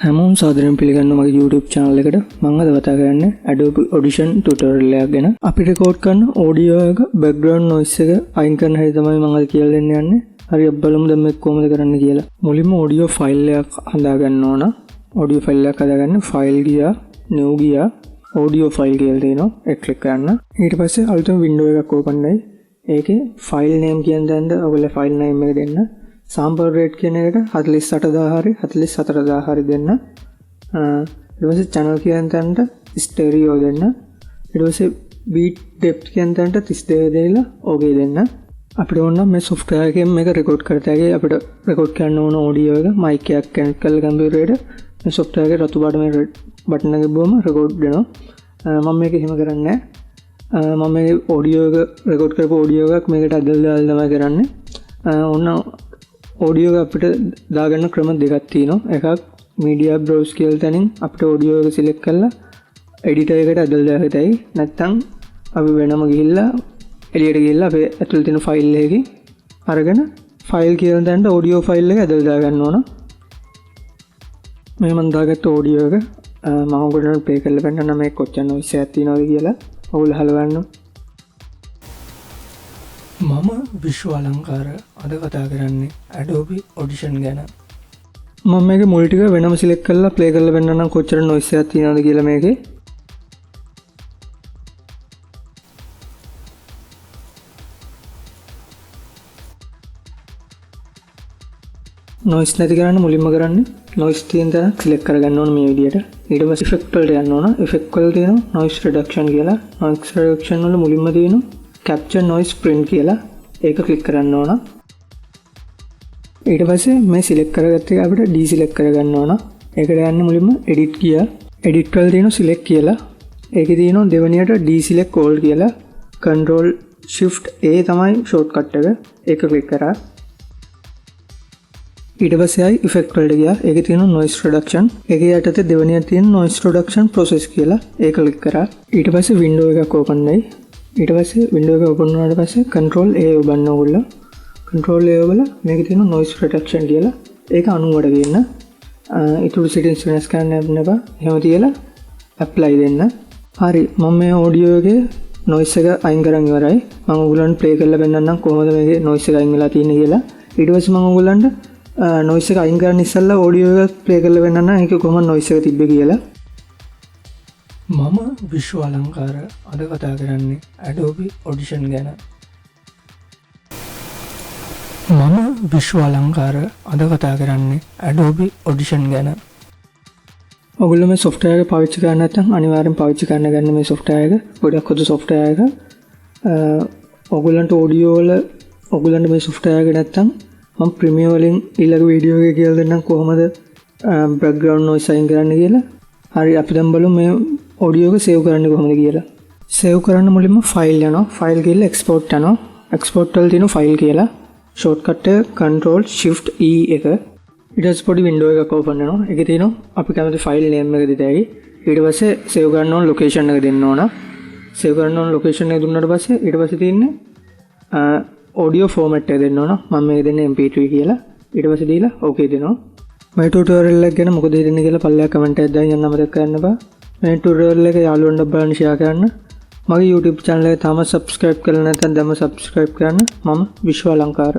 හැමෝම සාදරයෙන් පිළිගන්නවා මගේ YouTube channel එකට. මම අද කතා කරන්නේ Adobe Audition tutorial එකක් ගැන. අපි record කරන audio එක background noise එක අයින් කරන හැටි තමයි මම අද කියලා දෙන්න යන්නේ. හරි අපි බලමු දැන් මේක කොහොමද කරන්න කියලා. මුලින්ම audio file එකක් හදා ගන්න ඕන. audio file එකක් හදාගන්න file ගියා, new ගියා, audio file කියලා දෙනවා. ඒක click කරන්න. ඊට පස්සේ අලුතෙන් window එකක් open වෙයි. ඒකේ file name කියන දණ්ඩ ඔයගොල්ලෝ file name එක දෙන්න. sample rate කියන එකට 48000 හරි 44000 හරි දෙන්න. ඊට පස්සේ channel කියන තැනට stereo දෙන්න. ඊට පස්සේ beat depth කියන තැනට 32 දෙලා okay දෙන්න. අපිට ඕන මේ software එකෙන් මේක record කරතයි අපිට record කරන්න ඕන audio එක mic එකක් connect කරලා computer එකට මේ software එකේ රතු පාට මේ button එක ගිහුවම record වෙනවා. මම මේක එහෙම කරන්නේ නැහැ. මම මේ audio එක record කරපු audio එකක් මේකට අදලා දාලා තමයි කරන්නේ. ඕන audio එක අපිට දාගන්න ක්‍රම දෙකක් තියෙනවා. එකක් media browse කියලා තැනින් අපිට audio එක select කරලා editor එකට ඇදලා දාගත්තයි. නැත්නම් අපි වෙනම ගිහිල්ලා එළියට ගිහිල්ලා අපේ ඇතුළේ තියෙන file එකකින් අරගෙන file කියලා තැනට audio file එක ඇදලා දාගන්න ඕන. මේ මම දාගත්ත audio එක මම ඔයගොල්ලන්ට play කරලා පෙන්නන්න මේ කොච්චර noise එකක් තියෙනවද කියලා ඔයගොල්ලෝ අහලා ගන්න. මම විශ්ව අලංකාර අද කතා කරන්නේ Adobe Audition ගැන. මම මේකේ මුල් ටික වෙනම සිලෙක්ට් කරලා ප්ලේ කරලා වෙන්නනම් කොච්චර noise එකක් තියෙනවද කියලා මේකේ. noise නැති කරන්න මුලින්ම කරන්නේ noise තියෙන තැන සිලෙක්ට් කරගන්න ඕන මේ විදියට. ඊට පස්සේ effect වලට යන්න ඕන. effect වල තියෙනවා noise reduction කියලා. noise reduction වල මුලින්ම තියෙනවා capture noise print කියලා. ඒක click කරන්න ඕන. ඊට පස්සේ මේ select කරගත්ත එක අපිට deselect කරගන්න ඕන. ඒකට යන්නේ මුලින්ම edit ගියා. edit වල තියෙනවා select කියලා. ඒකේ තියෙනවා දෙවෙනියට deselect all කියලා. control shift a තමයි shortcut එක. ඒක click කරා. ඊට පස්සේ ආයි effect වලට ගියා. ඒකේ තියෙනවා noise reduction. ඒකේ යටතේ දෙවෙනියට තියෙන noise reduction process කියලා. ඒක click කරා. ඊට පස්සේ window එකක් open වෙයි. ඊට පස්සේ window එක open වුණාට පස්සේ control a ඔබන්න ඕගොල්ලෝ. control a ඔබලා මේකේ තියෙන noise reduction කියලා ඒක 90ට ගේන්න. ඊටු settings වෙනස් කරන්න යන්න එපා. එහෙම තියලා apply දෙන්න. හරි මම මේ audio එකේ noise එක අයින් කරන් ඉවරයි. මම ඔයගොල්ලන්ට play කරලා පෙන්නන්නම් කොහොමද මේකේ noise එක අයින් වෙලා තියෙන්නේ කියලා. ඊට පස්සේ මම ඔයගොල්ලන්ට noise එක අයින් කරන්න ඉස්සෙල්ලා audio එක play කරලා පෙන්නන්නම් ඒක කොහොමද noise එක තිබ්බේ කියලා. මම විශ්ව අලංකාර අද කතා කරන්නේ Adobe Audition ගැන. මම විශ්ව අලංකාර අද කතා කරන්නේ Adobe Audition ගැන. ඔයගොල්ලෝ මේ software එක පාවිච්චි කරන්න නැත්නම් අනිවාර්යෙන් පාවිච්චි කරන්න ගන්න මේ software එක. ගොඩක් හොඳ software එක. ඔයගොල්ලන්ට audio වල ඔයගොල්ලන්ට මේ software එක නැත්නම් මම Premiere වලින් ඊළඟ වීඩියෝ එකේ කියලා දෙන්නම් කොහොමද background noise අයින් කරන්න කියලා. හරි අපි දැන් බලමු මේ audio එක save කරන්නේ කොහොමද කියලා. save කරන්න මුලින්ම file යනවා. file ගිහලා export යනවා. export වල තියෙන file කියලා shortcut එක control shift e එක. ඊට පස්සේ පොඩි window එකක් open වෙනවා. ඒකේ තියෙනවා අපි කැමති file name එක දෙතයි. ඊට පස්සේ save කරන්න ඕන location එක දෙන්න ඕන. save කරන්න ඕන location එක දුන්නාට පස්සේ ඊට පස්සේ තියෙන්නේ audio format එක දෙන්න ඕන. මම මේක දෙන්නේ mp3 කියලා. ඊට පස්සේ දීලා okay දෙනවා. මේ tutorial එක ගැන මොකද හිතන්නේ කියලා පල්ලෙහා comment එකක් දාන්න යන්න මතක කරන්න බා. මේ tutorial එක යාළුවන්ට බලන්න share කරන්න. මගේ YouTube channel එක තාම subscribe කරලා නැත්නම් දැන්ම subscribe කරන්න. මම විශ්ව අලංකාර